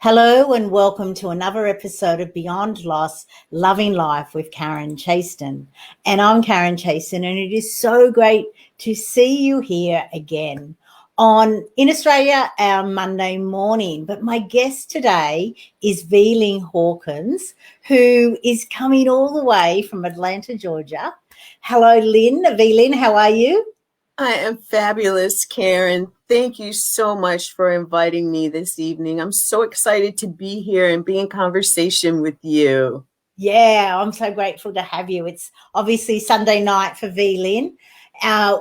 Hello and welcome to another episode of Beyond Loss, Loving Life with Karen Chaston. And I'm Karen Chaston, and it is so great to see you here again in Australia, our Monday morning. But my guest today is V.Lynn Hawkins, who is coming all the way from Atlanta, Georgia. Hello, Lynn. V.Lynn, how are you? I am fabulous, Karen. Thank you so much for inviting me this evening. I'm so excited to be here and be in conversation with you. Yeah, I'm so grateful to have you. It's obviously Sunday night for V.Lynn,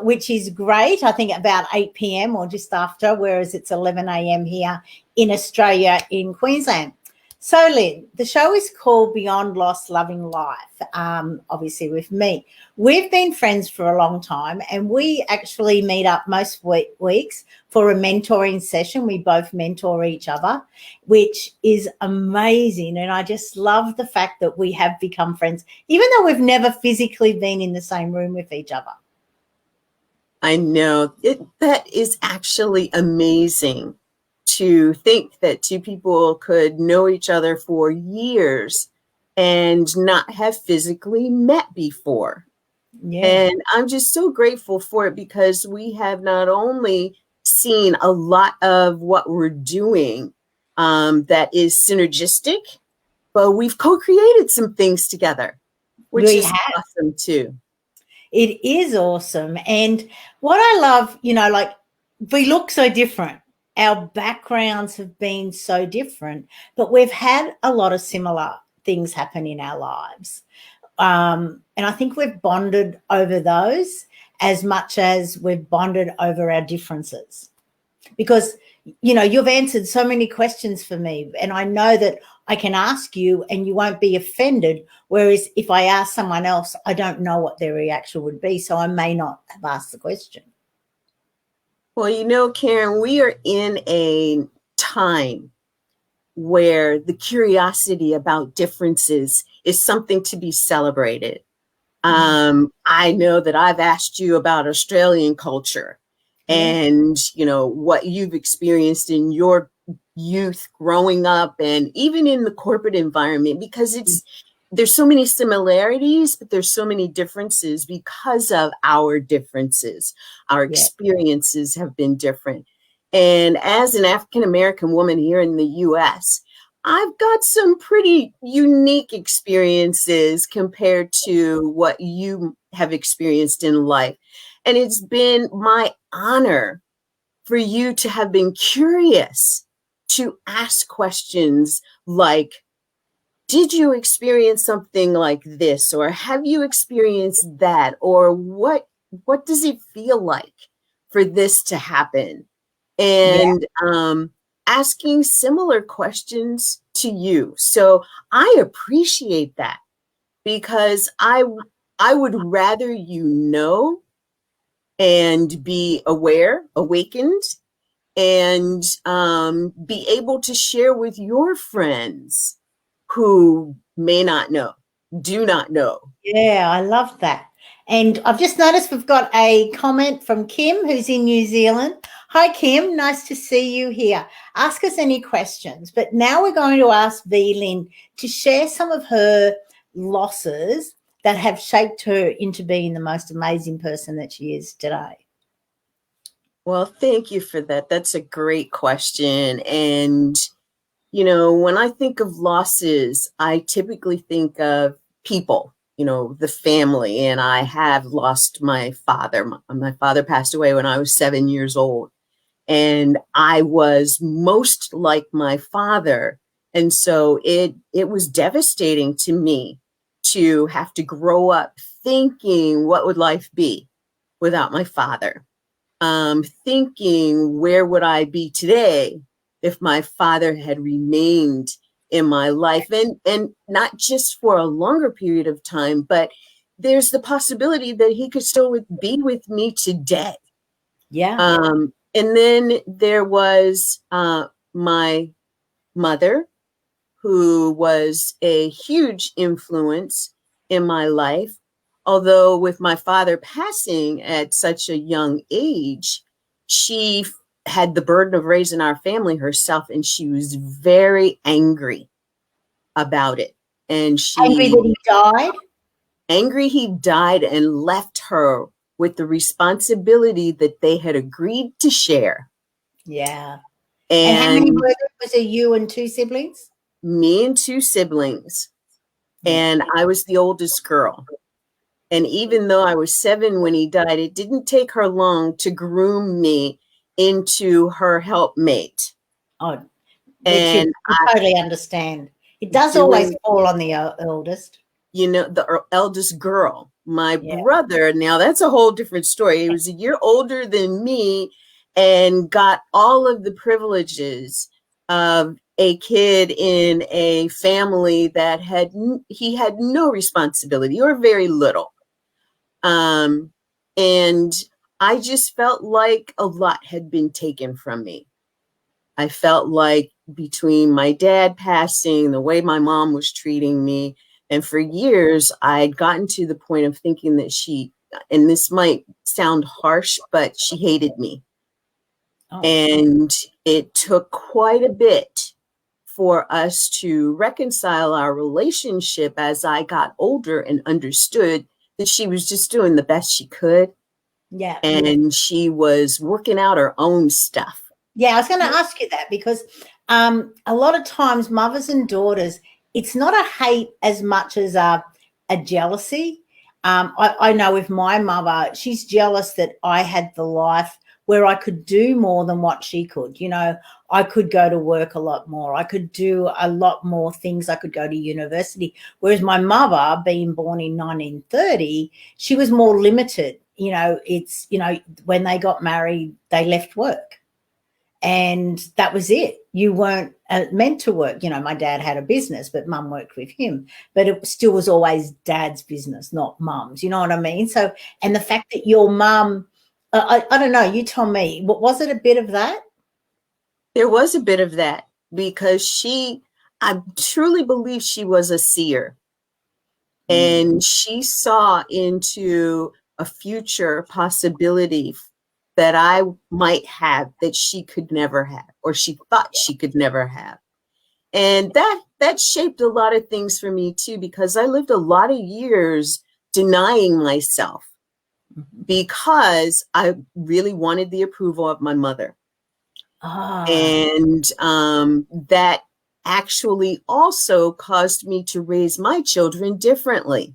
which is great. I think about 8 p.m. or just after, whereas it's 11 a.m. here in Australia, in Queensland. So, Lynn, the show is called Beyond Loss, Loving Life, obviously with me. We've been friends for a long time, and we actually meet up most weeks for a mentoring session. We both mentor each other, which is amazing. And I just love the fact that we have become friends, even though we've never physically been in the same room with each other. I know that is actually amazing to think that two people could know each other for years and not have physically met before. Yeah. And I'm just so grateful for it because we have not only seen a lot of what we're doing that is synergistic, but we've co-created some things together, which is awesome too. It is awesome. And what I love, like we look so different. Our backgrounds have been so different, but we've had a lot of similar things happen in our lives. And I think we've bonded over those as much as we've bonded over our differences. Because, you've answered so many questions for me, and I know that I can ask you and you won't be offended, whereas if I ask someone else, I don't know what their reaction would be, so I may not have asked the question. Well, Karen, we are in a time where the curiosity about differences is something to be celebrated. I know that I've asked you about Australian culture and, what you've experienced in your youth growing up and even in the corporate environment, because there's so many similarities, but there's so many differences because of our differences. Our experiences have been different. And as an African-American woman here in the US, I've got some pretty unique experiences compared to what you have experienced in life. And it's been my honor for you to have been curious to ask questions like, did you experience something like this? Or have you experienced that? Or what does it feel like for this to happen? And asking similar questions to you. So I appreciate that because I would rather you know and be aware, awakened, and be able to share with your friends who may not know, do not know. Yeah, I love that. And I've just noticed we've got a comment from Kim, who's in New Zealand. Hi, Kim. Nice to see you here. Ask us any questions. But now we're going to ask V.Lynn to share some of her losses that have shaped her into being the most amazing person that she is today. Well, thank you for that. That's a great question. And, when I think of losses, I typically think of people, the family. And I have lost my father. My father passed away when I was 7 years old. And I was most like my father. And so it was devastating to me to have to grow up thinking, what would life be without my father? Thinking, where would I be today if my father had remained in my life? And not just for a longer period of time, but there's the possibility that he could still be with me today. Yeah. And then there was my mother, who was a huge influence in my life. Although with my father passing at such a young age, she had the burden of raising our family herself, and she was very angry about it. And Angry that he died? angry he died and left her with the responsibility that they had agreed to share. Yeah. And how many were there? Was it you and two siblings? Me and two siblings. And I was the oldest girl. And even though I was 7 when he died, it didn't take her long to groom me into her helpmate. Oh, And I totally understand. It does always fall on the eldest. You know, the eldest girl. My brother, now that's a whole different story. He was a year older than me and got all of the privileges of a kid in a family that he had no responsibility or very little. And I just felt like a lot had been taken from me. I felt like between my dad passing, the way my mom was treating me, and for years, I'd gotten to the point of thinking that she, and this might sound harsh, but she hated me. Oh. And it took quite a bit for us to reconcile our relationship as I got older and understood that she was just doing the best she could. Yeah. And she was working out her own stuff. Yeah, I was going to ask you that because a lot of times mothers and daughters, it's not a hate as much as a jealousy. I know with my mother, she's jealous that I had the life where I could do more than what she could. You know, I could go to work a lot more. I could do a lot more things. I could go to university. Whereas my mother, being born in 1930, she was more limited. You know, it's, you know, when they got married, they left work. And that was it. You weren't meant to work. You know, my dad had a business, but mum worked with him. But it still was always dad's business, not mum's. You know what I mean? So, and the fact that your mum, I don't know, you tell me, was it a bit of that? There was a bit of that because I truly believe she was a seer. And she saw into a future possibility that I might have that she could never have, or she thought she could never have. And that shaped a lot of things for me too, because I lived a lot of years denying myself because I really wanted the approval of my mother. And that actually also caused me to raise my children differently.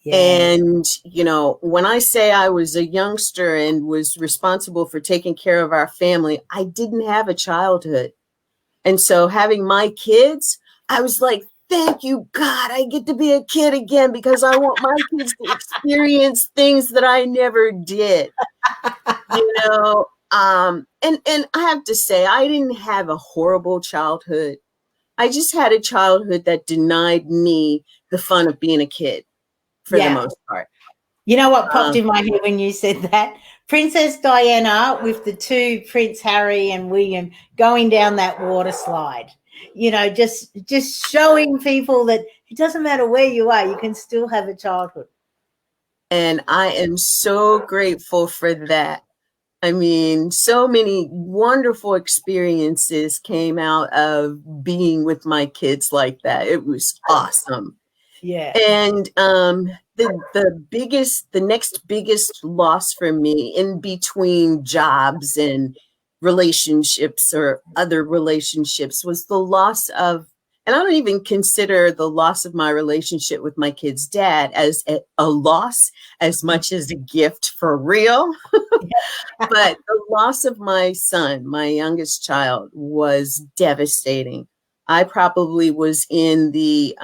Yeah. And, you know, when I say I was a youngster and was responsible for taking care of our family, I didn't have a childhood. And so having my kids, I was like, thank you, God, I get to be a kid again because I want my kids to experience things that I never did. You know, and I have to say, I didn't have a horrible childhood. I just had a childhood that denied me the fun of being a kid. For the most part. You know what popped in my head when you said that? Princess Diana with the two, Prince Harry and William, going down that water slide. You know, just showing people that it doesn't matter where you are, you can still have a childhood. And I am so grateful for that. I mean, so many wonderful experiences came out of being with my kids like that. It was awesome. Yeah. And the next biggest loss for me in between jobs and relationships or other relationships was the loss of, and I don't even consider the loss of my relationship with my kid's dad as a loss as much as a gift for real. But the loss of my son, my youngest child, was devastating. I probably was in the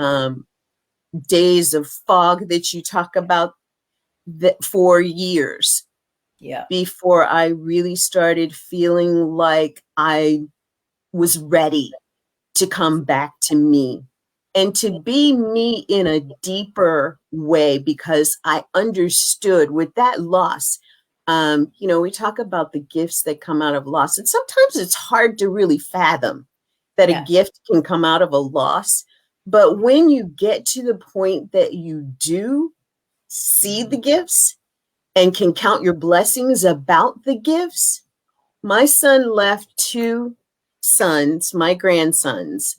days of fog that you talk about for years. Yeah. Before I really started feeling like I was ready to come back to me and to be me in a deeper way, because I understood with that loss. You know, we talk about the gifts that come out of loss, and sometimes it's hard to really fathom that a gift can come out of a loss. But when you get to the point that you do see the gifts and can count your blessings about the gifts, My son left two sons, my grandsons,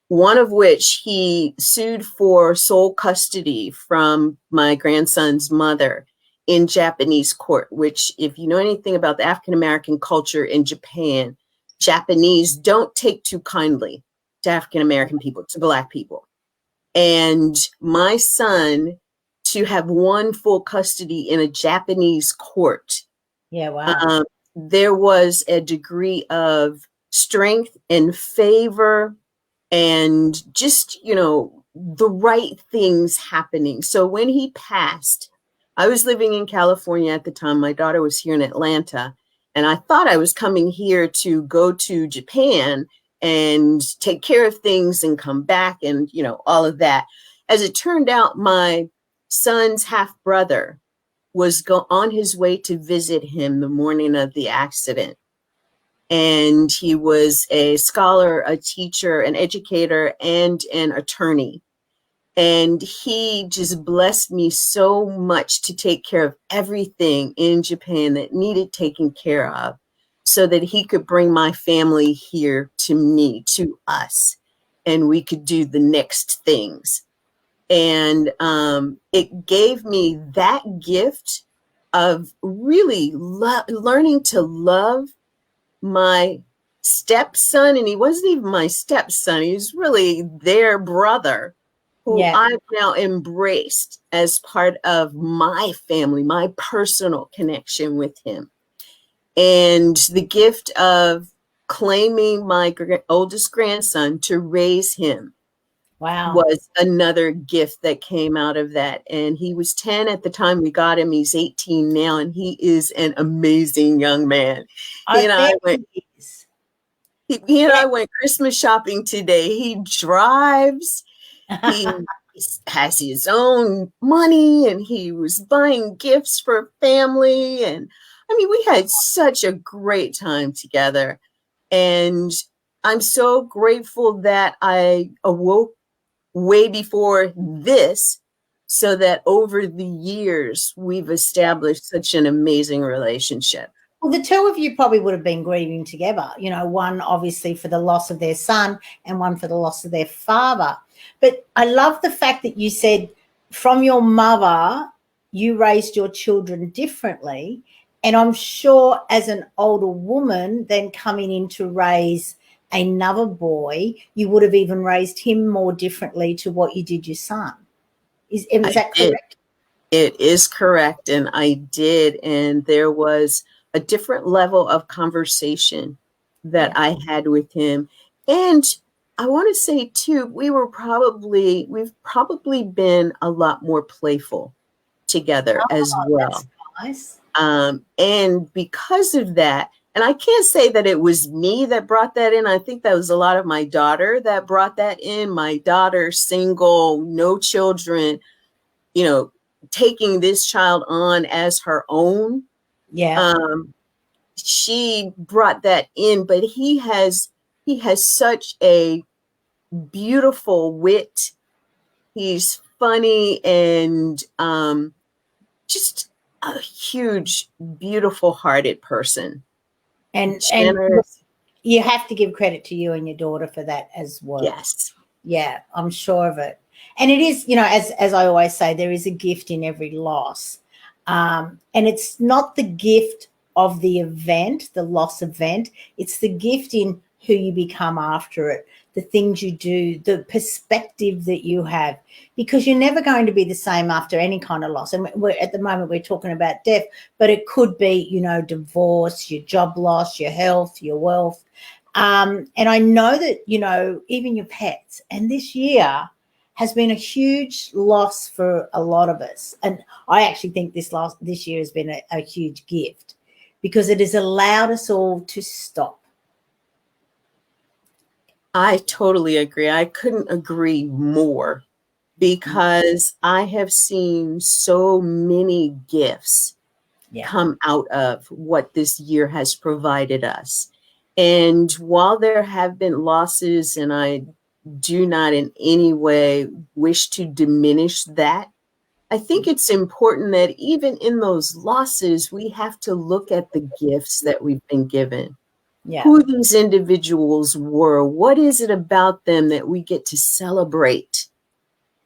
one of which he sued for sole custody from my grandson's mother in Japanese court, which, if you know anything about the African American culture in Japan, Japanese don't take too kindly to African American people, to Black people. And my son, to have one full custody in a Japanese court, Yeah, wow. there was a degree of strength and favor and just, the right things happening. So when he passed, I was living in California at the time. My daughter was here in Atlanta, and I thought I was coming here to go to Japan and take care of things and come back and, all of that. As it turned out, my son's half brother was on his way to visit him the morning of the accident. And he was a scholar, a teacher, an educator, and an attorney. And he just blessed me so much to take care of everything in Japan that needed taken care of so that he could bring my family here to me, to us, and we could do the next things. And it gave me that gift of really learning to love my stepson. And he wasn't even my stepson. He was really their brother, who I've now embraced as part of my family, my personal connection with him. And the gift of claiming my oldest grandson to raise him was another gift that came out of that. And he was 10 at the time we got him. He's 18 now, and he is an amazing young man. He and I went Christmas shopping today. He drives. He has his own money, and he was buying gifts for family. And I mean, we had such a great time together. And I'm so grateful that I awoke way before this, so that over the years, we've established such an amazing relationship. Well, the two of you probably would have been grieving together, one obviously for the loss of their son and one for the loss of their father. But I love the fact that you said from your mother, you raised your children differently. And I'm sure as an older woman then coming in to raise another boy, you would have even raised him more differently to what you did your son. Is that correct? It is correct. And I did. And there was a different level of conversation that I had with him. And I want to say too, we've probably been a lot more playful together as well. That's nice. And because of that, and I can't say that it was me that brought that in. I think that was a lot of my daughter that brought that in. My daughter, single, no children, taking this child on as her own. Yeah. She brought that in, but he has such a beautiful wit. He's funny and just a huge, beautiful hearted person. And you have to give credit to you and your daughter for that as well. Yes. Yeah, I'm sure of it. And it is, as I always say, there is a gift in every loss. And it's not the gift of the event, the loss event. It's the gift in who you become after it, the things you do, the perspective that you have, because you're never going to be the same after any kind of loss. And at the moment we're talking about death, but it could be, divorce, your job loss, your health, your wealth. And I know that, even your pets, and this year has been a huge loss for a lot of us. And I actually think this year has been a huge gift because it has allowed us all to stop. I totally agree. I couldn't agree more because I have seen so many gifts come out of what this year has provided us. And while there have been losses, and I do not in any way wish to diminish that I think it's important that even in those losses, we have to look at the gifts that we've been given. Yeah. Who these individuals were. What is it about them that we get to celebrate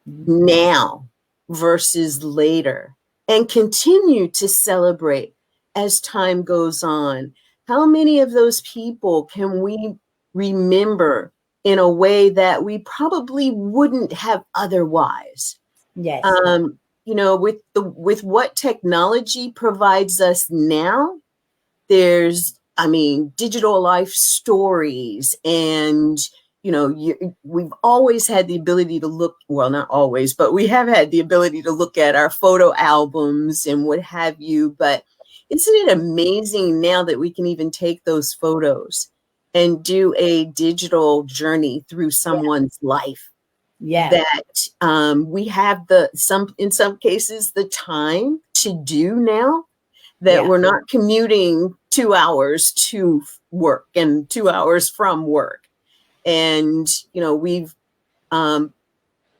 now versus later, and continue to celebrate as time goes on? How many of those people can we remember in a way that we probably wouldn't have otherwise? Yes. You know, with what technology provides us now, there's, I mean, digital life stories, and you know, we've always had the ability to look, well, not always, but we have had the ability to look at our photo albums and what have you. But isn't it amazing now that we can even take those photos and do a digital journey through someone's life? Yeah. That we have in some cases, the time to do now, that we're not commuting 2 hours to work and 2 hours from work. And, you know, we've,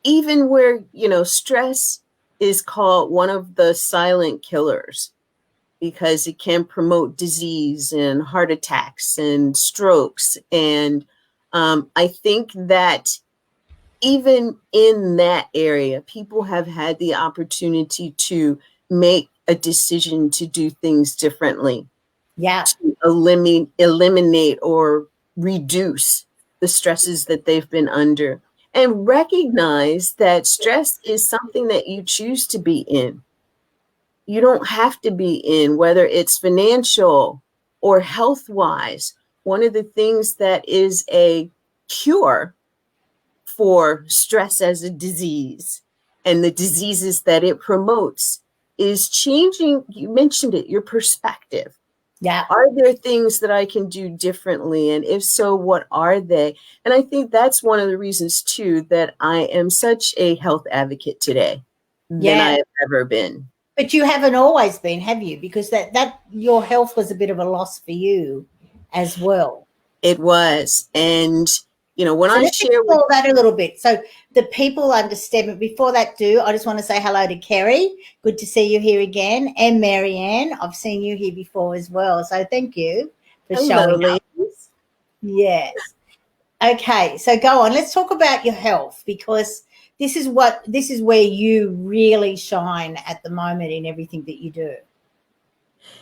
even where, you know, stress is called one of the silent killers because it can promote disease and heart attacks and strokes. And I think that even in that area, people have had the opportunity to make a decision to do things differently. Yeah. To eliminate or reduce the stresses that they've been under, and recognize that stress is something that you choose to be in. You don't have to be in, whether it's financial or health-wise. One of the things that is a cure for stress as a disease and the diseases that it promotes is changing, you mentioned it, your perspective. Yeah. Are there things that I can do differently? And if so, what are they? And I think that's one of the reasons too that I am such a health advocate today than I have ever been. But you haven't always been, have you? Because that your health was a bit of a loss for you as well. It was. And you know, when so I let's share explore that a little bit, so the people understand. But before that, I just want to say hello to Kerry. Good to see you here again, and Marianne. I've seen you here before as well, so thank you for showing up. Yes. Okay, so go on. Let's talk about your health, because this is where you really shine at the moment in everything that you do.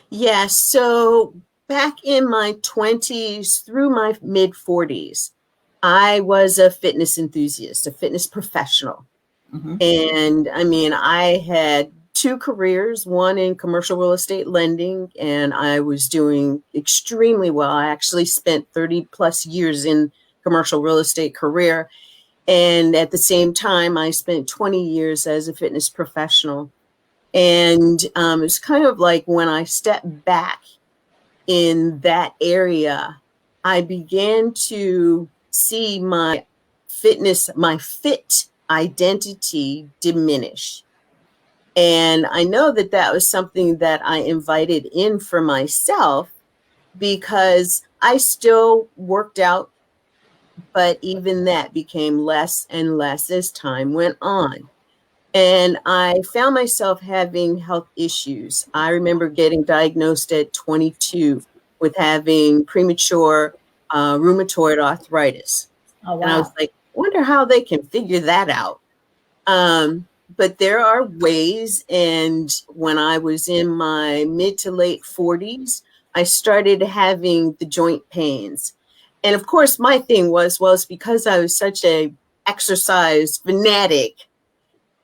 Yeah. So back in my 20s through my mid 40s, I was a fitness enthusiast, a fitness professional. Mm-hmm. And I mean, I had 2 careers, one in commercial real estate lending, and I was doing extremely well. I actually spent 30 plus years in commercial real estate career. And at the same time, I spent 20 years as a fitness professional. And it's kind of like when I stepped back in that area, I began to see my fit identity diminish. And I know that that was something that I invited in for myself, because I still worked out, but even that became less and less as time went on. And I found myself having health issues. I remember getting diagnosed at 22 with having premature rheumatoid arthritis. Oh, wow. And I was like, wonder how they can figure that out. But there are ways. And when I was in my mid to late 40s, I started having the joint pains. And of course, my thing was, well, it's because I was such a exercise fanatic.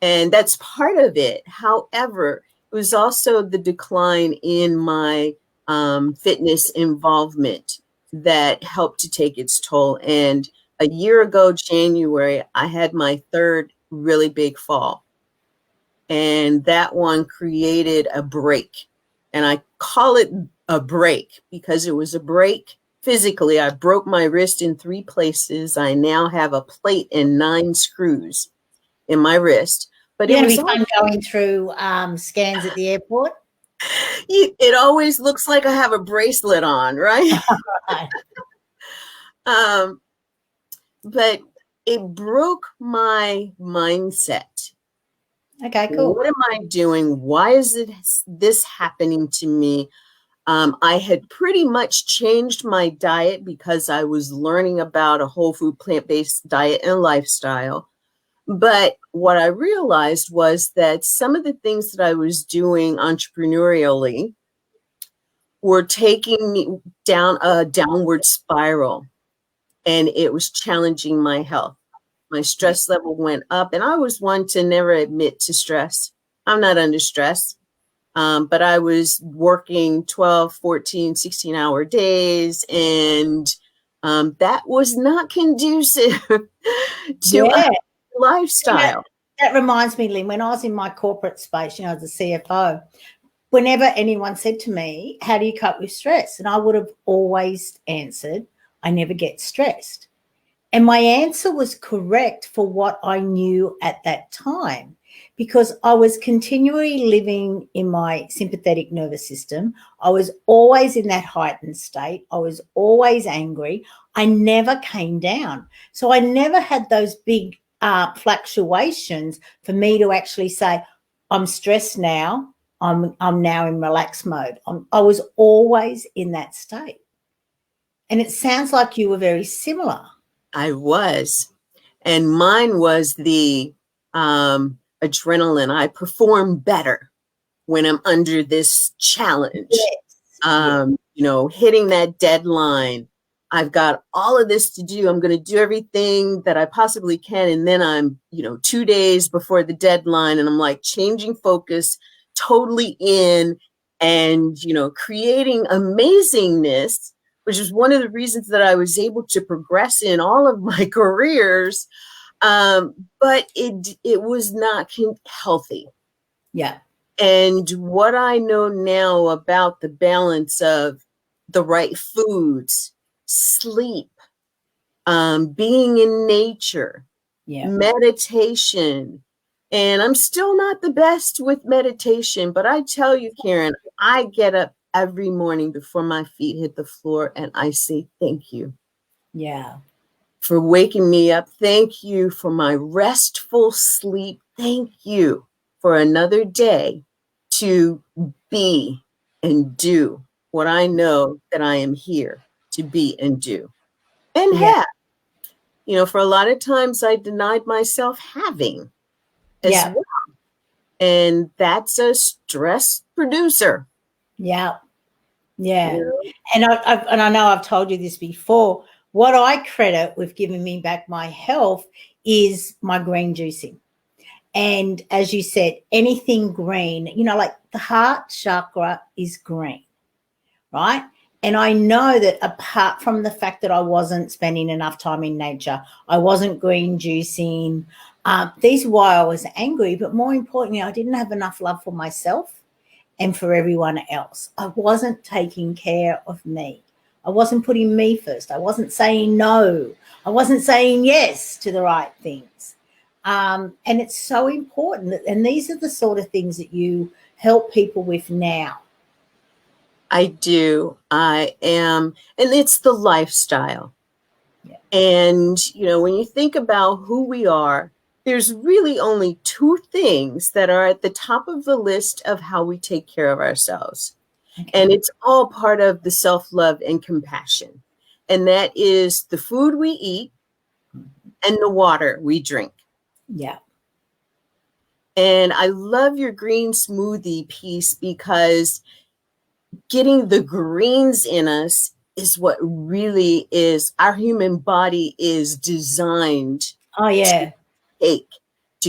And that's part of it. However, it was also the decline in my fitness involvement that helped to take its toll. And a year ago, January, I had my 3rd really big fall. And that one created a break. And I call it a break because it was a break physically. I broke my wrist in 3 places. I now have a plate and 9 screws in my wrist. But it's going to be fun going through scans at the airport. It always looks like I have a bracelet on, right? But it broke my mindset Okay, cool. What am I doing? Why is this happening to me? I had pretty much changed my diet because I was learning about a whole food plant-based diet and lifestyle. But what I realized was that some of the things that I was doing entrepreneurially were taking me down a downward spiral, and it was challenging my health. My stress level went up, and I was one to never admit to stress. I'm not under stress. But I was working 12, 14, 16-hour days, and that was not conducive to a lifestyle. That reminds me, Lynn, when I was in my corporate space, as a CFO, whenever anyone said to me, how do you cope with stress? And I would have always answered, I never get stressed. And my answer was correct for what I knew at that time, because I was continually living in my sympathetic nervous system. I was always in that heightened state. I was always angry. I never came down. So I never had those big fluctuations for me to actually say, I'm stressed now. I'm now in relaxed mode. I was always in that state. And it sounds like you were very similar. I was. And mine was the adrenaline. I perform better when I'm under this challenge. Yes. Hitting that deadline. I've got all of this to do. I'm going to do everything that I possibly can. And then I'm, 2 days before the deadline, and I'm like changing focus, totally in, and, creating amazingness, which is one of the reasons that I was able to progress in all of my careers. But it was not healthy. Yeah. And what I know now about the balance of the right foods, sleep, being in nature, meditation. And I'm still not the best with meditation, but I tell you, Karen, I get up every morning before my feet hit the floor and I say, thank you. Yeah. For waking me up. Thank you for my restful sleep. Thank you for another day to be and do what I know that I am here to be and do. And have. For a lot of times I denied myself having as well. And that's a stress producer. Yeah. Yeah. And I know I've told you this before. What I credit with giving me back my health is my green juicing. And as you said, anything green, like the heart chakra is green, right? And I know that apart from the fact that I wasn't spending enough time in nature, I wasn't green juicing, these are why I was angry. But more importantly, I didn't have enough love for myself and for everyone else. I wasn't taking care of me. I wasn't putting me first. I wasn't saying no. I wasn't saying yes to the right things. And it's so important. And these are the sort of things that you help people with now. I do. I am. And it's the lifestyle. Yeah. And, when you think about who we are, there's really only two things that are at the top of the list of how we take care of ourselves. Okay. And it's all part of the self-love and compassion. And that is the food we eat and the water we drink. Yeah. And I love your green smoothie piece, because getting the greens in us is what really is, our human body is designed to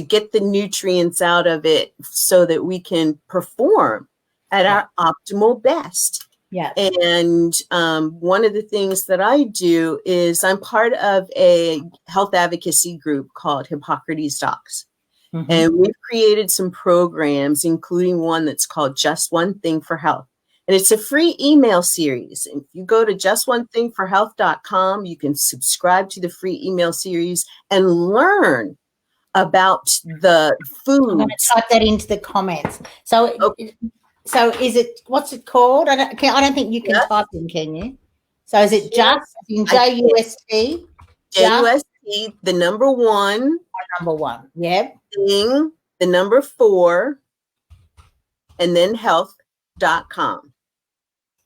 get the nutrients out of it so that we can perform at our optimal best. Yeah. And one of the things that I do is I'm part of a health advocacy group called Hippocrates Docs. Mm-hmm. And we've created some programs, including one that's called Just One Thing for Health. And it's a free email series. If you go to justonethingforhealth.com, you can subscribe to the free email series and learn about the foods. I'm going to type that into the comments. So, So is it, what's it called? I don't think you can type in, can you? So is it just in JUST? JUST, the number one. Number one. Yep. Thing, the number 4, and then health.com.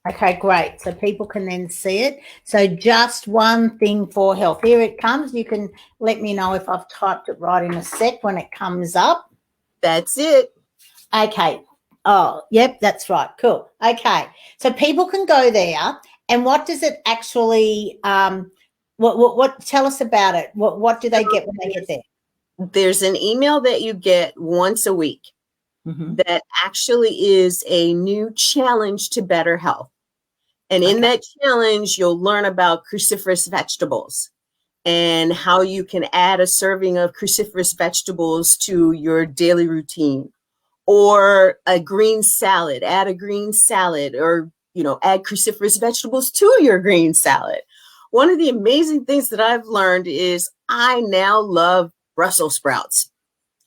Okay, great. So people can then see it. So just one thing for health. Here it comes. You can let me know if I've typed it right in a sec when it comes up. That's it. Okay. Oh, yep, that's right. Cool. Okay. So people can go there. And what does it actually what tell us about it? What do they get when they get there? There's an email that you get once a week that actually is a new challenge to better health. And in that challenge, you'll learn about cruciferous vegetables and how you can add a serving of cruciferous vegetables to your daily routine, or a green salad, add a green salad, or, add cruciferous vegetables to your green salad. One of the amazing things that I've learned is I now love Brussels sprouts.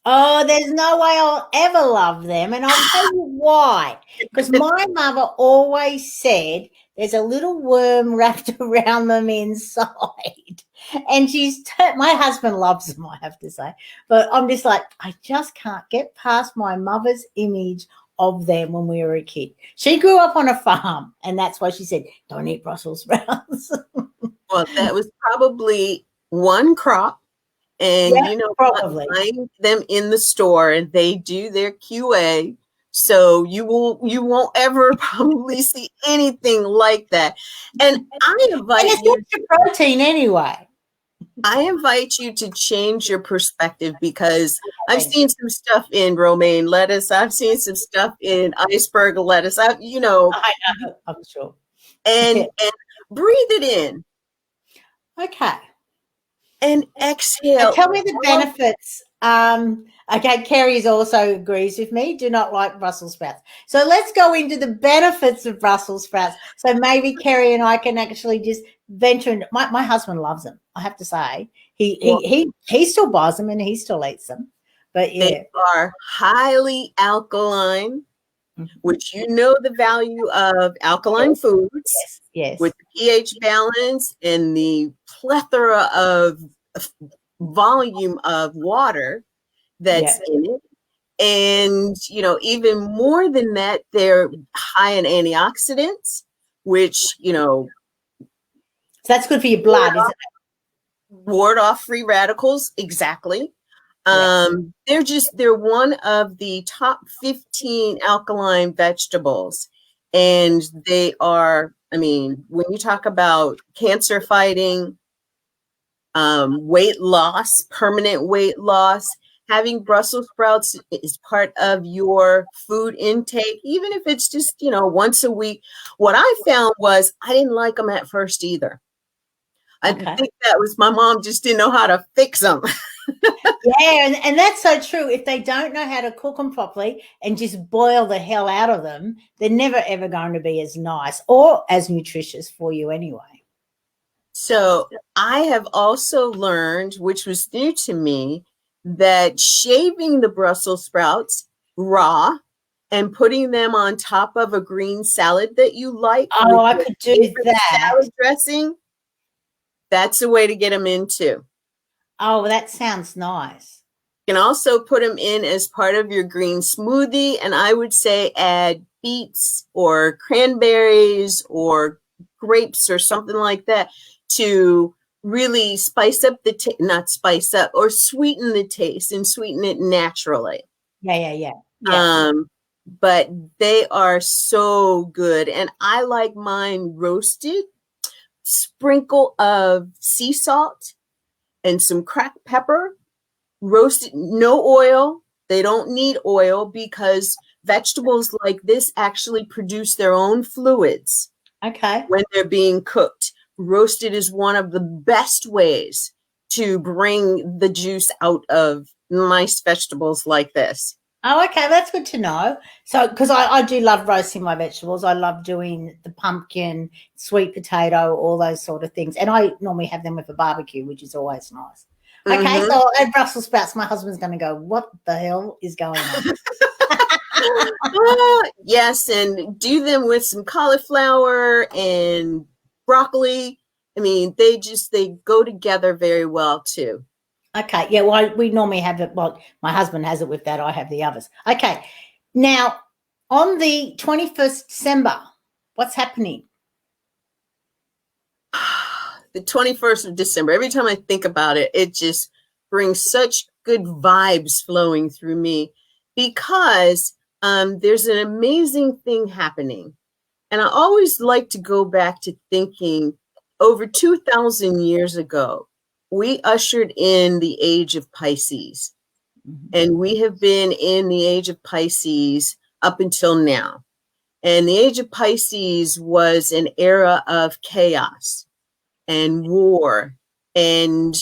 Oh, there's no way I'll ever love them. And I'll tell you why. Because my mother always said there's a little worm wrapped around them inside. And my husband loves them, I have to say. But I'm just like, I just can't get past my mother's image of them when we were a kid. She grew up on a farm, and that's why she said, don't eat Brussels sprouts. Well, that was probably one crop. And, probably buying them in the store, and they do their QA. So you won't ever probably see anything like that. And I invite you to protein anyway. I invite you to change your perspective, because I've seen some stuff in romaine lettuce. I've seen some stuff in iceberg lettuce. I know, I'm sure. And breathe it in. Okay. And exhale. Tell me the benefits. Okay, Kerry's also agrees with me. Do not like Brussels sprouts. So let's go into the benefits of Brussels sprouts. So maybe Kerry and I can actually just venture into. My husband loves them, I have to say. He still buys them and he still eats them. But yeah, they are highly alkaline, which the value of alkaline foods. Yes. With the pH balance and the plethora of volume of water that's in it. And, even more than that, they're high in antioxidants, which, so that's good for your blood, isn't it? Ward off free radicals. Exactly. They're one of the top 15 alkaline vegetables. And they are, when you talk about cancer fighting, weight loss, permanent weight loss, having Brussels sprouts is part of your food intake, even if it's just, once a week. What I found was I didn't like them at first either. I think that was my mom just didn't know how to fix them. Yeah, and that's so true. If they don't know how to cook them properly and just boil the hell out of them, they're never, ever going to be as nice or as nutritious for you anyway. So I have also learned, which was new to me, that shaving the Brussels sprouts raw and putting them on top of a green salad that you like. Oh, I could do that. Salad dressing. That's a way to get them in too. Oh, well, that sounds nice. You can also put them in as part of your green smoothie. And I would say add beets or cranberries or grapes or something like that to really spice up not spice up, or sweeten the taste and sweeten it naturally. Yeah. But they are so good. And I like mine roasted, sprinkle of sea salt and some cracked pepper, roasted, no oil. They don't need oil because vegetables like this actually produce their own fluids. Okay. When they're being cooked. Roasted is one of the best ways to bring the juice out of nice vegetables like this. Oh, okay. That's good to know. So, because I do love roasting my vegetables. I love doing the pumpkin, sweet potato, all those sort of things. And I normally have them with a barbecue, which is always nice. Okay, so I'll add Brussels sprouts. My husband's going to go, what the hell is going on? Yes, and do them with some cauliflower and broccoli. They go together very well too. Okay. Yeah. Well, we normally have it. Well, my husband has it with that. I have the others. Okay. Now, on the 21st December, what's happening? The 21st of December. Every time I think about it, it just brings such good vibes flowing through me because there's an amazing thing happening. And I always like to go back to thinking over 2,000 years ago, we ushered in the age of Pisces. And we have been in the age of Pisces up until now. And the age of Pisces was an era of chaos and war and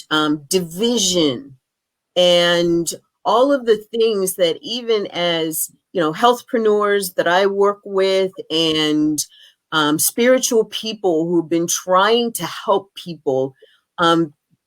division and all of the things that even as, you know, healthpreneurs that I work with and spiritual people who've been trying to help people,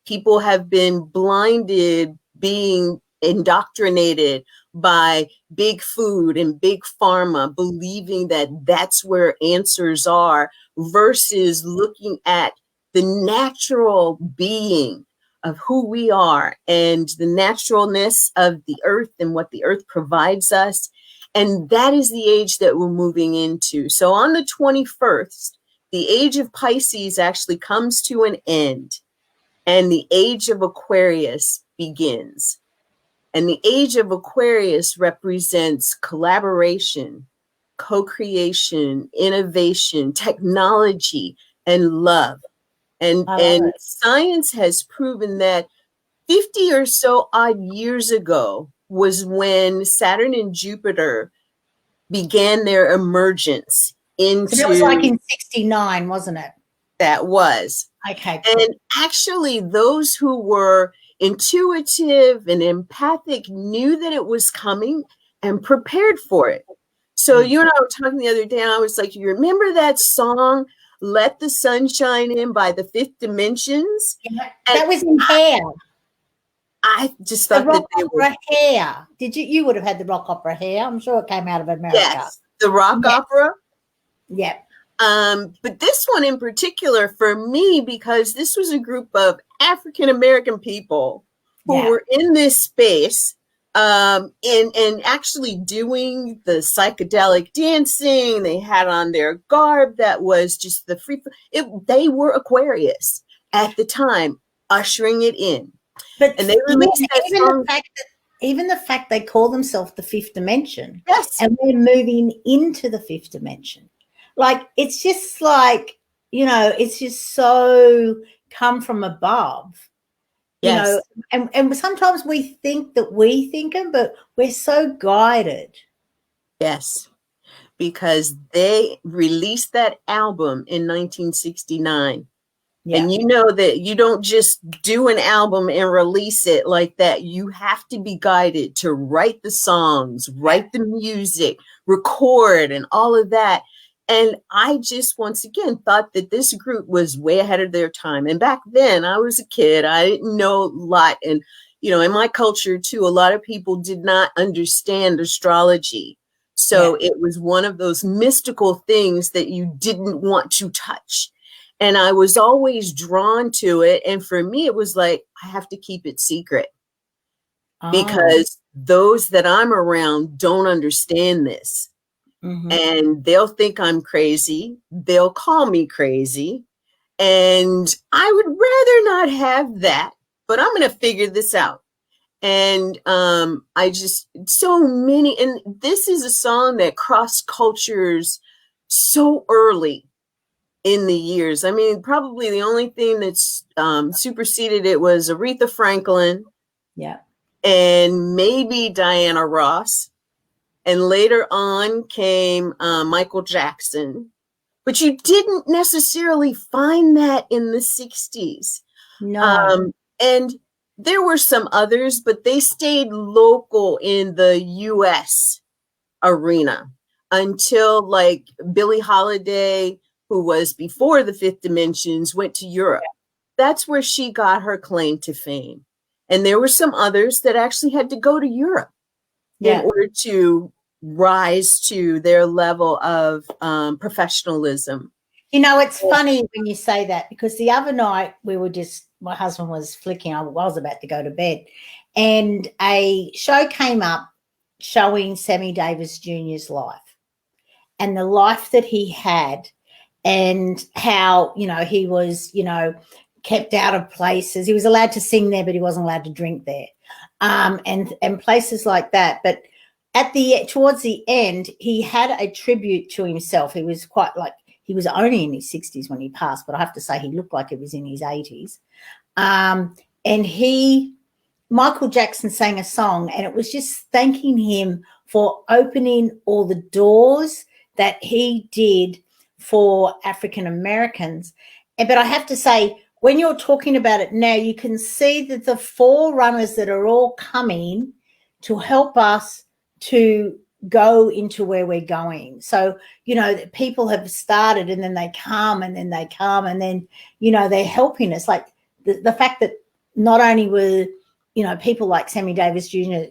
people have been blinded, being indoctrinated by big food and big pharma, believing that that's where answers are versus looking at the natural being of who we are and the naturalness of the earth and what the earth provides us. And that is the age that we're moving into. So on the 21st, the age of Pisces actually comes to an end and the age of Aquarius begins. And the age of Aquarius represents collaboration, co-creation, innovation, technology, and love. And science has proven that 50 or so odd years ago was when Saturn and Jupiter began their emergence into. So that was like in 69, wasn't it? That was. Okay. Cool. And actually, those who were intuitive and empathic knew that it was coming and prepared for it. So you and I were talking the other day, and I was like, you remember that song, Let the Sun Shine In by the Fifth Dimensions? Yeah, that was in Hair. I just thought the rock that they opera were. Hair. You would have had the rock opera Hair. I'm sure it came out of America. Yes, the rock opera. Yeah. But this one in particular for me, because this was a group of African-American people who were in this space and actually doing the psychedelic dancing. They had on their garb that was just the free. They were Aquarius at the time, ushering it in. But and they released even the fact they call themselves the fifth dimension. Yes. And we're moving into the fifth dimension. Like, it's just like, you know, it's just so come from above. Yes. You know, and sometimes we think that we think them, but we're so guided. Yes, because they released that album in 1969. Yeah. And you know that you don't just do an album and release it like that. You have to be guided to write the songs, write the music, record, and all of that. And I just, once again, thought that this group was way ahead of their time. And back then, I was a kid. I didn't know a lot. And, you know, in my culture, too, a lot of people did not understand astrology. So it was one of those mystical things that you didn't want to touch. And I was always drawn to it. And for me, it was like, I have to keep it secret because those that I'm around don't understand this. Mm-hmm. And they'll think I'm crazy. They'll call me crazy. And I would rather not have that, but I'm going to figure this out. And I just, so many, and this is a song that crossed cultures so early in the years. I mean, probably the only thing that's superseded it was Aretha Franklin. Yeah. And maybe Diana Ross. And later on came Michael Jackson. But you didn't necessarily find that in the 60s. No. And there were some others, but they stayed local in the US arena until like Billie Holiday, who was before the Fifth Dimensions, went to Europe. That's where she got her claim to fame. And there were some others that actually had to go to Europe in order to rise to their level of professionalism. You know, it's funny when you say that, because the other night we were just my husband was flicking. I was about to go to bed, and a show came up showing Sammy Davis Jr.'s life and the life that he had, and how, he was, kept out of places. He was allowed to sing there, but he wasn't allowed to drink there, and places like that. But towards the end, he had a tribute to himself. He was he was only in his 60s when he passed, but I have to say he looked like he was in his 80s. And Michael Jackson sang a song, and it was just thanking him for opening all the doors that he did for African Americans. But I have to say, when you're talking about it now, you can see that the forerunners that are all coming to help us to go into where we're going. So, people have started, and then they come, and then they come, and then, they're helping us. Like the fact that not only were, people like Sammy Davis Jr.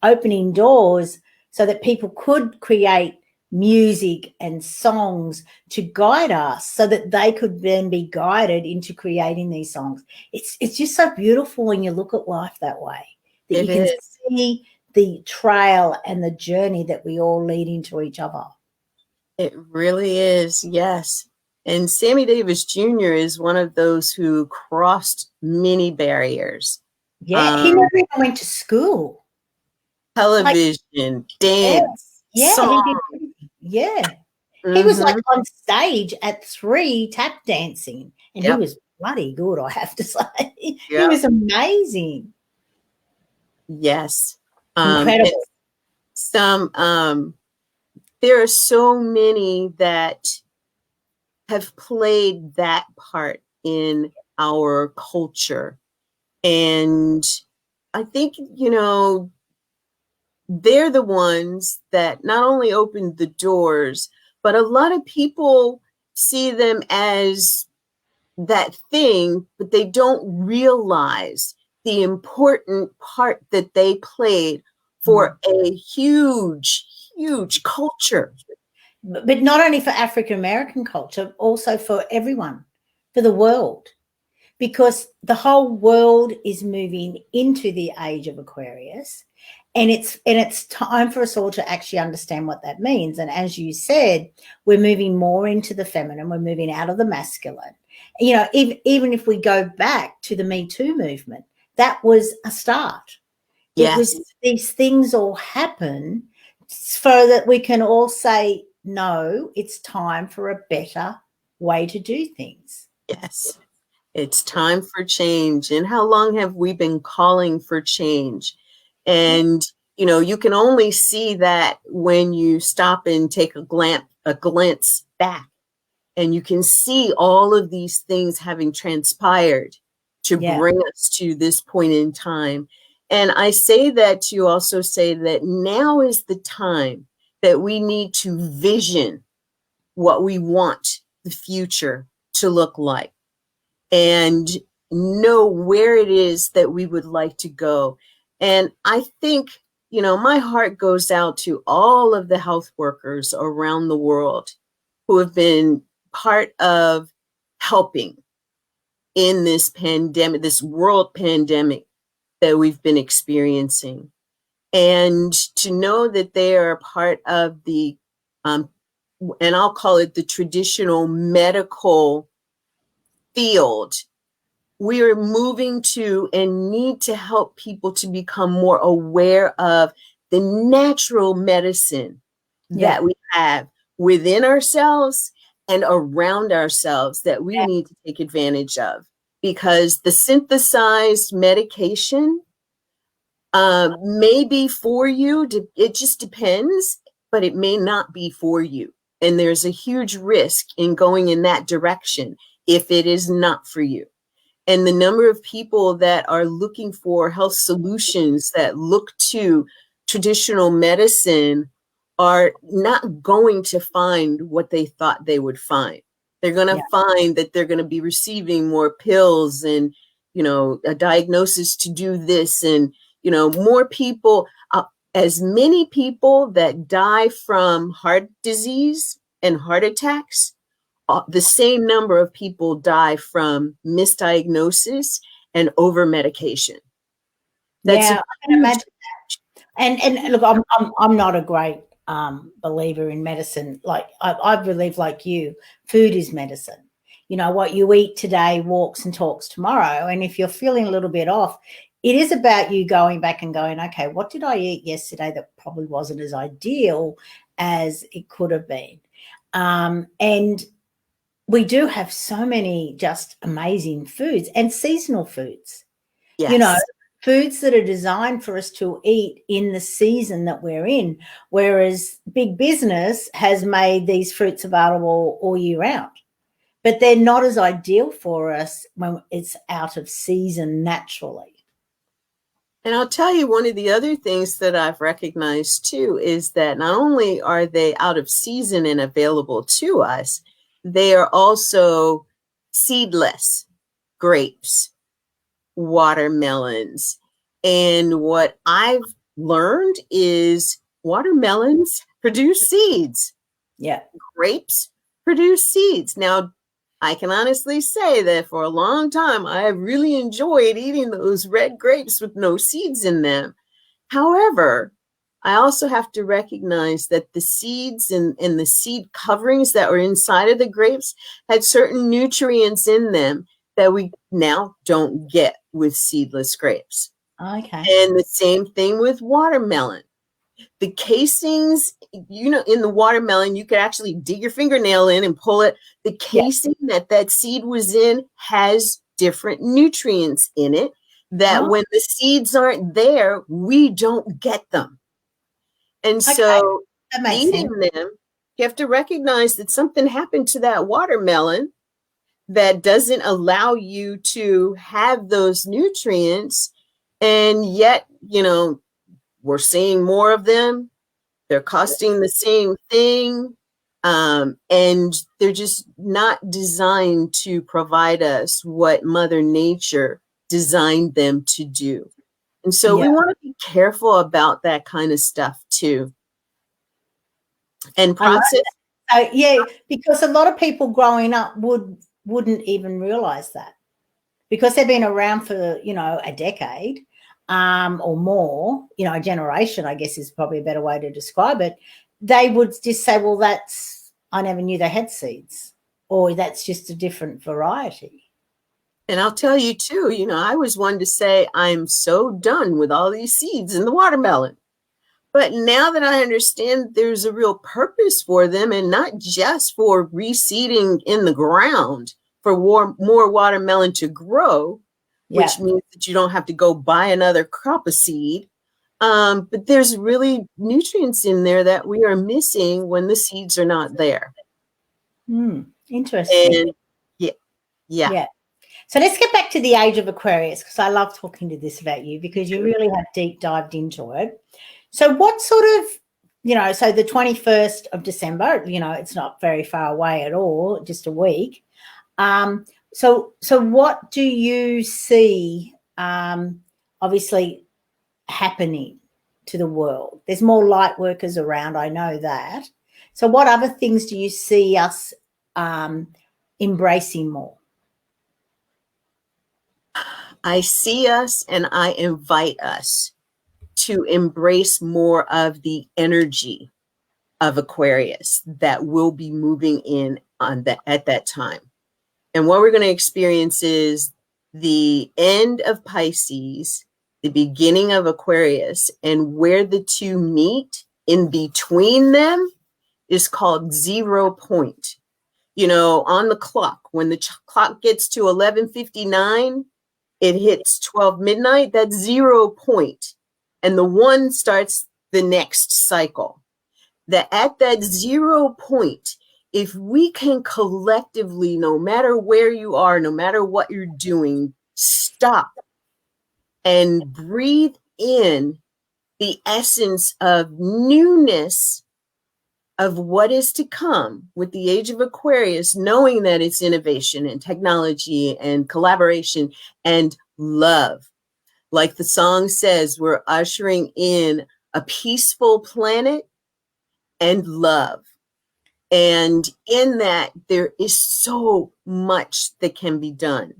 opening doors so that people could create music and songs to guide us, so that they could then be guided into creating these songs. It's just so beautiful when you look at life that way, that you can see the trail and the journey that we all lead into each other. It really is, yes. And Sammy Davis Jr. is one of those who crossed many barriers. Yeah, he never even went to school. Television, dance, song. He was like on stage at 3 tap dancing, and he was bloody good, I have to say. He was amazing. Yes. Incredible. There are so many that have played that part in our culture. And I think, they're the ones that not only opened the doors, but a lot of people see them as that thing, but they don't realize the important part that they played for a huge, huge culture. But not only for African American culture, also for everyone, for the world, because the whole world is moving into the age of Aquarius, and it's time for us all to actually understand what that means. And as you said, we're moving more into the feminine, we're moving out of the masculine. Even if we go back to the Me Too movement, that was a start. It was these things all happen so that we can all say, no, it's time for a better way to do things. Yes, it's time for change. And how long have we been calling for change? And, you can only see that when you stop and take a glance back, and you can see all of these things having transpired to bring us to this point in time. And I say that to also say that now is the time that we need to vision what we want the future to look like, and know where it is that we would like to go. And I think, my heart goes out to all of the health workers around the world who have been part of helping in this pandemic, this world pandemic that we've been experiencing. And to know that they are part of the, and I'll call it the traditional medical field, we are moving to and need to help people to become more aware of the natural medicine that we have within ourselves and around ourselves that we need to take advantage of. Because the synthesized medication may be for you, it just depends, but it may not be for you. And there's a huge risk in going in that direction if it is not for you. And the number of people that are looking for health solutions that look to traditional medicine are not going to find what they thought they would find. They're going to find that they're going to be receiving more pills and, a diagnosis to do this. And, more people, as many people that die from heart disease and heart attacks, the same number of people die from misdiagnosis and over medication. That's Yeah, I can imagine that. And look, I'm not a great believer in medicine. Like I believe, like you, food is medicine. You know, what you eat today walks and talks tomorrow. And if you're feeling a little bit off, it is about you going back and going, okay, what did I eat yesterday that probably wasn't as ideal as it could have been? And we do have so many just amazing foods and seasonal foods. You know, yes. foods that are designed for us to eat in the season that we're in, whereas big business has made these fruits available all year round. But they're not as ideal for us when it's out of season naturally. And I'll tell you, one of the other things that I've recognized too is that not only are they out of season and available to us, they are also seedless grapes, watermelons. And what I've learned is watermelons produce seeds. Yeah. Grapes produce seeds. Now, I can honestly say that for a long time, I have really enjoyed eating those red grapes with no seeds in them. However, I also have to recognize that the seeds and the seed coverings that were inside of the grapes had certain nutrients in them that we now don't get with seedless grapes. Okay. And the same thing with watermelon. The casings, you know, in the watermelon, you could actually dig your fingernail in and pull it. The casing that seed was in has different nutrients in it that when the seeds aren't there, we don't get them. And so that makes eating sense. them, you have to recognize that something happened to that watermelon that doesn't allow you to have those nutrients. And yet, you know, we're seeing more of them. They're costing the same thing. And they're just not designed to provide us what Mother Nature designed them to do. And so we want to be careful about that kind of stuff too. And I like process. that. Yeah, because a lot of people growing up wouldn't even realize that, because they've been around for, you know, a decade or more, you know, a generation, I guess is probably a better way to describe it. They would just say, well, I never knew they had seeds, or that's just a different variety. And I'll tell you too, you know, I was one to say, I'm so done with all these seeds in the watermelon. But now that I understand there's a real purpose for them, and not just for reseeding in the ground for more watermelon to grow, which means that you don't have to go buy another crop of seed. But there's really nutrients in there that we are missing when the seeds are not there. Interesting. And yeah. So let's get back to the age of Aquarius, because I love talking to this about you, because you really have deep dived into it. So what sort of, you know, so the 21st of December, you know, it's not very far away at all, just a week. So what do you see, obviously, happening to the world? There's more light workers around, I know that. So what other things do you see us embracing more? I see us and I invite us to embrace more of the energy of Aquarius that will be moving in at that time. And what we're going to experience is the end of Pisces, the beginning of Aquarius, and where the two meet in between them is called 0 point. You know, on the clock, when the clock gets to 11:59, it hits 12 midnight, that's 0 point. And the one starts the next cycle. That at that 0 point, if we can collectively, no matter where you are, no matter what you're doing, stop and breathe in the essence of newness of what is to come with the age of Aquarius, knowing that it's innovation and technology and collaboration and love. Like the song says, we're ushering in a peaceful planet and love. And in that, there is so much that can be done.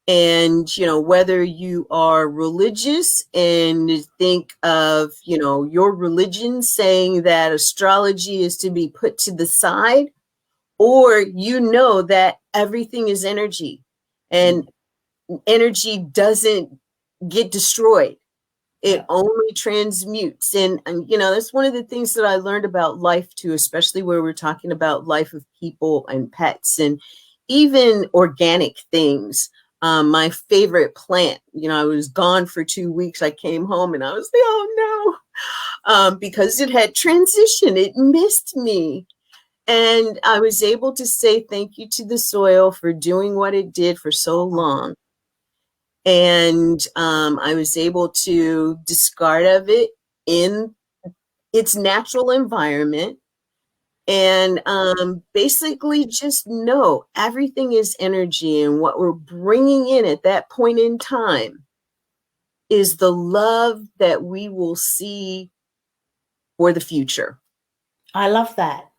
And, whether you are religious and think of, your religion saying that astrology is to be put to the side, or that everything is energy and energy doesn't get destroyed. It only transmutes. And, that's one of the things that I learned about life too, especially where we're talking about life of people and pets and even organic things. My favorite plant, I was gone for 2 weeks. I came home and I was like, oh no, because it had transitioned. It missed me. And I was able to say thank you to the soil for doing what it did for so long. And I was able to discard of it in its natural environment. And basically just know everything is energy. And what we're bringing in at that point in time is the love that we will see for the future. I love that.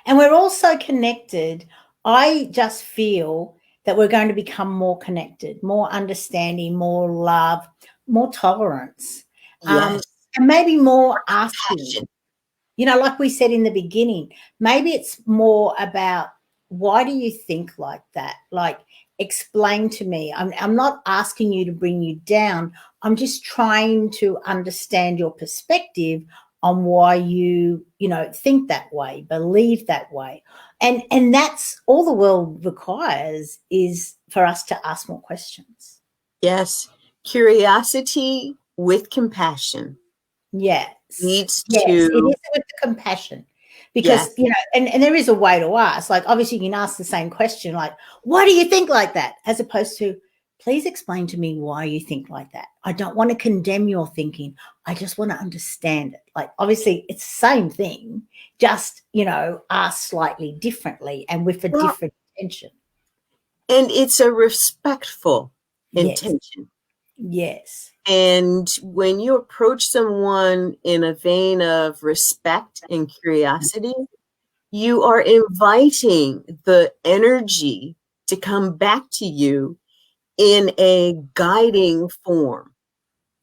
And we're also connected. I just feel that we're going to become more connected, more understanding, more love, more tolerance, Yes. and maybe more asking. Passion. Like we said in the beginning, maybe it's more about, why do you think like that? Like, explain to me. I'm not asking you to bring you down. I'm just trying to understand your perspective on why you think that way, believe that way. And that's all the world requires, is for us to ask more questions. Yes. Curiosity with compassion. Yes. Leads Yes, to, it is with the compassion. Because, and there is a way to ask. Like, obviously, you can ask the same question, like, why do you think like that? As opposed to, please explain to me why you think like that. I don't want to condemn your thinking. I just want to understand it. Like, obviously, it's the same thing, just, asked slightly differently and with a different intention. And it's a respectful intention. Yes. And when you approach someone in a vein of respect and curiosity, you are inviting the energy to come back to you in a guiding form,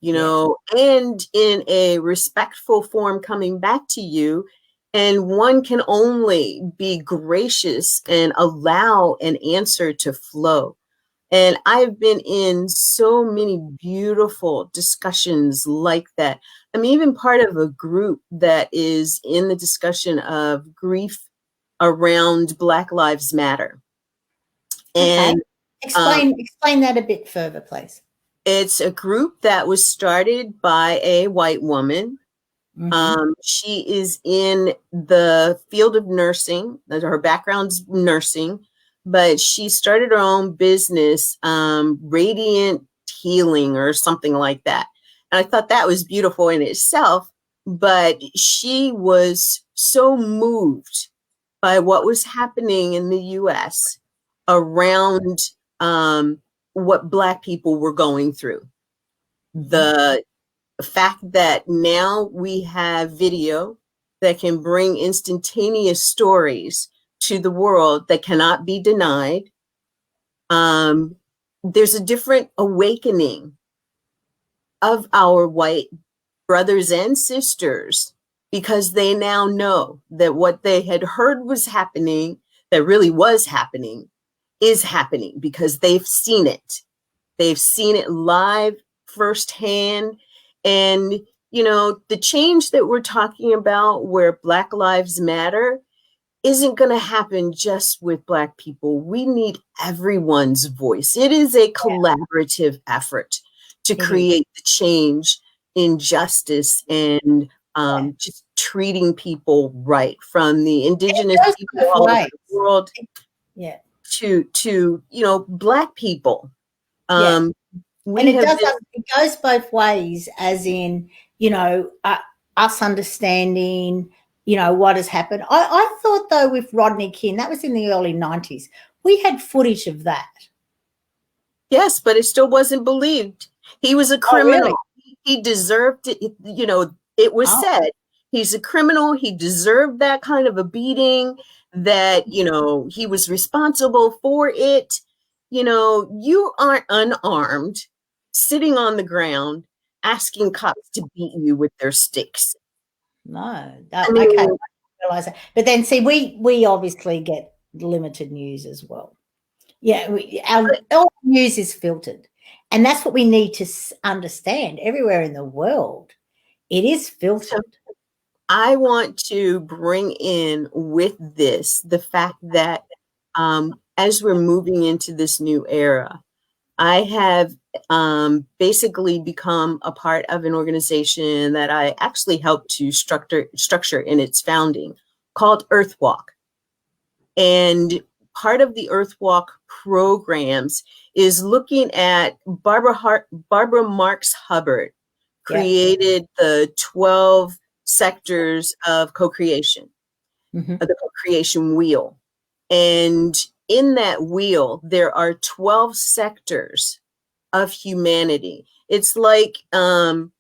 and in a respectful form coming back to you. And one can only be gracious and allow an answer to flow. And I've been in so many beautiful discussions like that. I'm even part of a group that is in the discussion of grief around Black Lives Matter. And explain that a bit further, please. It's a group that was started by a white woman. Mm-hmm. She is in the field of nursing. Her background's nursing, but she started her own business, Radiant Healing or something like that. And I thought that was beautiful in itself, but she was so moved by what was happening in the US around what Black people were going through. The fact that now we have video that can bring instantaneous stories to the world that cannot be denied. There's a different awakening of our white brothers and sisters, because they now know that what they had heard was happening, that really was happening, is happening, because they've seen it. They've seen it live firsthand. And, the change that we're talking about, where Black Lives Matter, isn't going to happen just with Black people. We need everyone's voice. It is a collaborative effort to create the change in justice and just treating people right, from the indigenous people all over the world to Black people. And it goes both ways, as in, us understanding, what has happened. I thought, though, with Rodney King, that was in the early 90s, we had footage of that. Yes, but it still wasn't believed. He was a criminal. Oh, really? He deserved it. It was said he's a criminal. He deserved that kind of a beating, that, he was responsible for it. you aren't unarmed, sitting on the ground, asking cops to beat you with their sticks. No. I mean, Okay. I realize that. But then, see, we obviously get limited news as well. Yeah, our news is filtered, and that's what we need to understand. Everywhere in the world, it is filtered. So I want to bring in with this the fact that as we're moving into this new era, I have basically become a part of an organization that I actually helped to structure in its founding, called Earthwalk. And part of the Earthwalk programs is looking at Barbara Marx Hubbard created the 12 sectors of co-creation, of the co-creation wheel. And in that wheel, there are 12 sectors of humanity. It's like the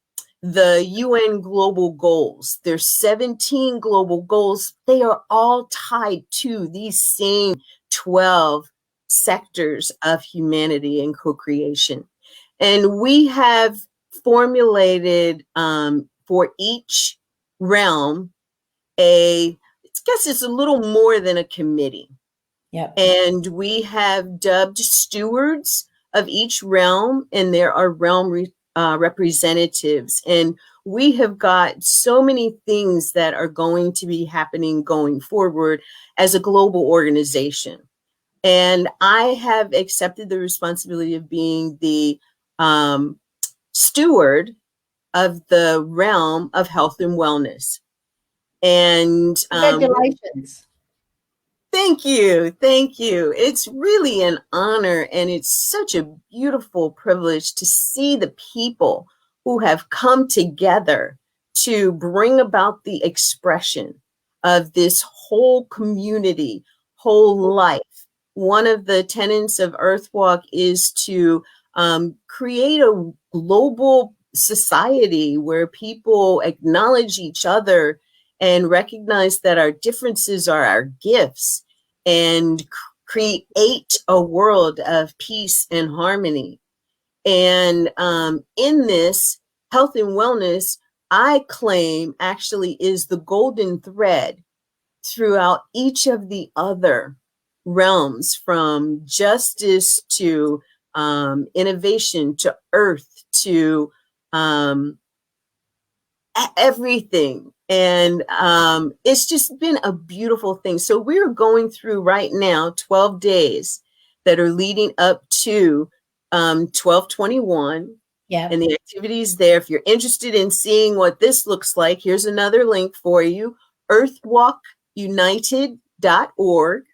UN global goals. There's 17 global goals. They are all tied to these same 12 sectors of humanity and co-creation. And we have formulated for each realm I guess it's a little more than a committee. Yep. And we have dubbed stewards of each realm, and there are realm representatives. And we have got so many things that are going to be happening going forward as a global organization. And I have accepted the responsibility of being the steward of the realm of health and wellness. And congratulations. Thank you. Thank you. It's really an honor, and it's such a beautiful privilege to see the people who have come together to bring about the expression of this whole community, whole life. One of the tenets of Earthwalk is to create a global society where people acknowledge each other and recognize that our differences are our gifts, and create a world of peace and harmony. And in this, health and wellness, I claim, actually is the golden thread throughout each of the other realms, from justice to innovation to earth to everything. And it's just been a beautiful thing. So we're going through right now 12 days that are leading up to 12/21. Yeah. And the activities there. If you're interested in seeing what this looks like, here's another link for you: earthwalkunited.org.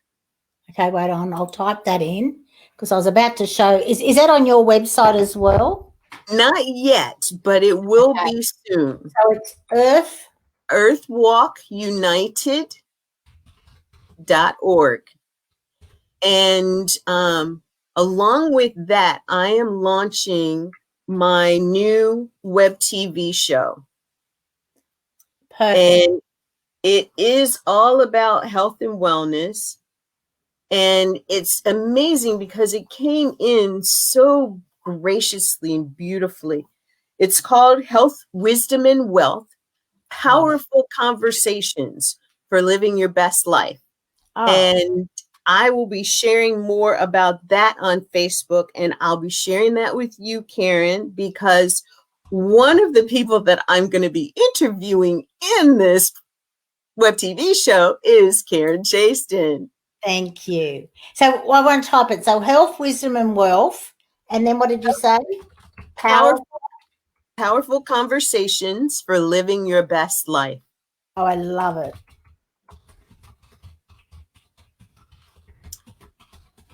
Okay, wait on. I'll type that in, because I was about to show. Is that on your website as well? Not yet, but it will be soon. So it's earthwalkunited.org. And along with that, I am launching my new web TV show. Perfect. And it is all about health and wellness. And it's amazing because it came in so graciously and beautifully. It's called Health, Wisdom, and Wealth: Powerful Conversations for Living Your Best Life. And I will be sharing more about that on Facebook, and I'll be sharing that with you, Karen, because one of the people that I'm going to be interviewing in this web TV show is Karen Chaston. Thank you. So I want to type it. So health, wisdom, and wealth. And then what did you say? Powerful Conversations for Living Your Best Life. Oh, I love it.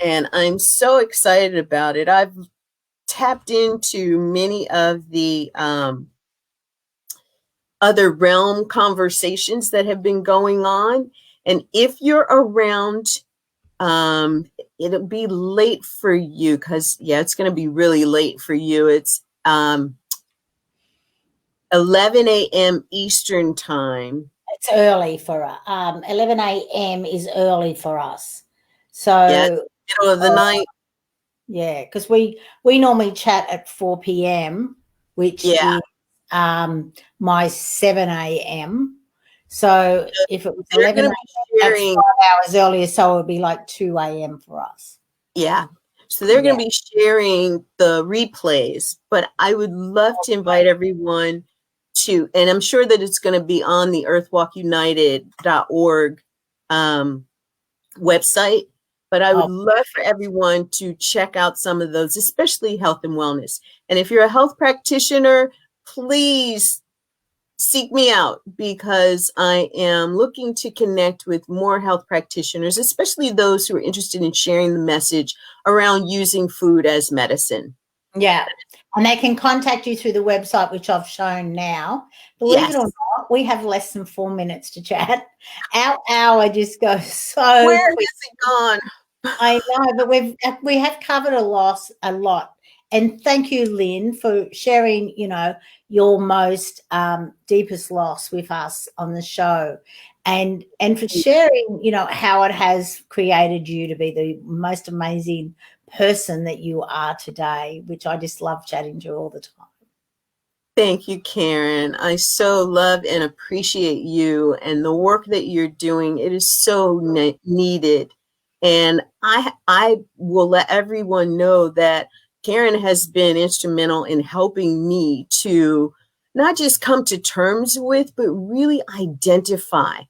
And I'm so excited about it. I've tapped into many of the other realm conversations that have been going on. And if you're around, it'll be late for you, because it's going to be really late for you. It's 11 a.m. Eastern time. It's early for us. 11 a.m. is early for us. So middle of the night. Yeah, because we normally chat at 4 p.m., which Yeah. is my 7 a.m. So if it was They're 11 going to a.m., be that's sharing, 5 hours earlier, so it would be like 2 a.m. for us. yeah. So they're going Yeah. to be sharing the replays, but I would love to invite everyone to, and I'm sure that it's going to be on the earthwalkunited.org website, but I would love for everyone to check out some of those, especially health and wellness. And if you're a health practitioner, please seek me out, because I am looking to connect with more health practitioners, especially those who are interested in sharing the message around using food as medicine. Yeah. And they can contact you through the website, which I've shown now. Believe Yes. it or not, we have less than 4 minutes to chat. Our hour just goes so Where quick. has it gone? I know, but we have covered a lot. And thank you, Lynn, for sharing, your most deepest loss with us on the show, and for sharing, how it has created you to be the most amazing person that you are today, which I just love chatting to you all the time. Thank you, Karen. I so love and appreciate you and the work that you're doing. It is so needed. And I will let everyone know that Karen has been instrumental in helping me to not just come to terms with, but really identify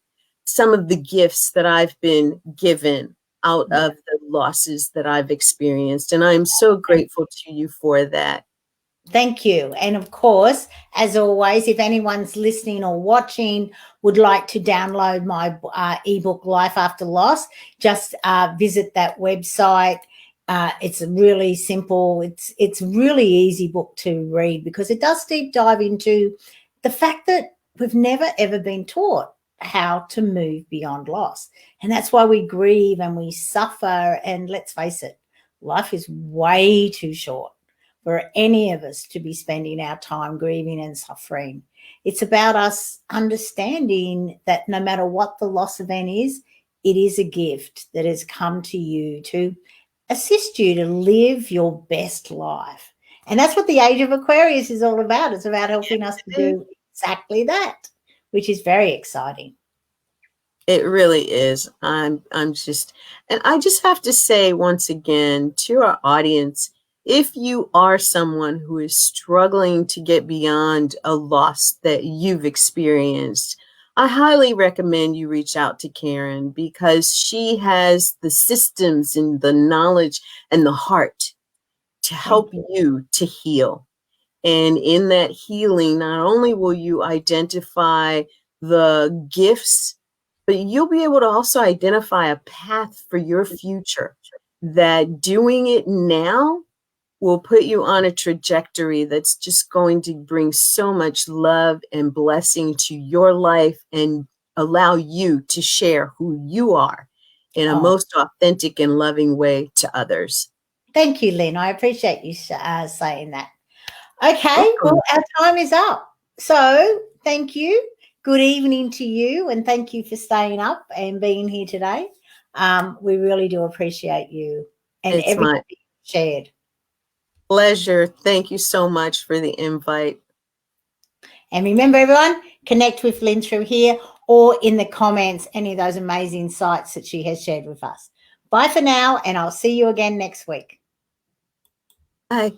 some of the gifts that I've been given out of the losses that I've experienced. And I'm so grateful to you for that. Thank you. And of course, as always, if anyone's listening or watching would like to download my ebook, Life After Loss, just visit that website. It's really simple. It's really easy book to read, because it does deep dive into the fact that we've never, ever been taught how to move beyond loss. And that's why we grieve and we suffer. And let's face it, life is way too short for any of us to be spending our time grieving and suffering. It's about us understanding that no matter what the loss event is, it is a gift that has come to you to assist you to live your best life. And that's what the Age of Aquarius is all about. It's about helping us to do exactly that, which is very exciting. It really is. I'm just, and I just have to say once again to our audience, if you are someone who is struggling to get beyond a loss that you've experienced, I highly recommend you reach out to Karen, because she has the systems and the knowledge and the heart to help you to heal. And in that healing, not only will you identify the gifts, but you'll be able to also identify a path for your future, that doing it now will put you on a trajectory that's just going to bring so much love and blessing to your life, and allow you to share who you are in a most authentic and loving way to others. Thank you, Lynn. I appreciate you saying that. Okay, well, our time is up. So thank you. Good evening to you, and thank you for staying up and being here today. We really do appreciate you and everything you shared. Pleasure. Thank you so much for the invite. And remember, everyone, connect with Lynn through here or in the comments, any of those amazing sites that she has shared with us. Bye for now, and I'll see you again next week. Bye.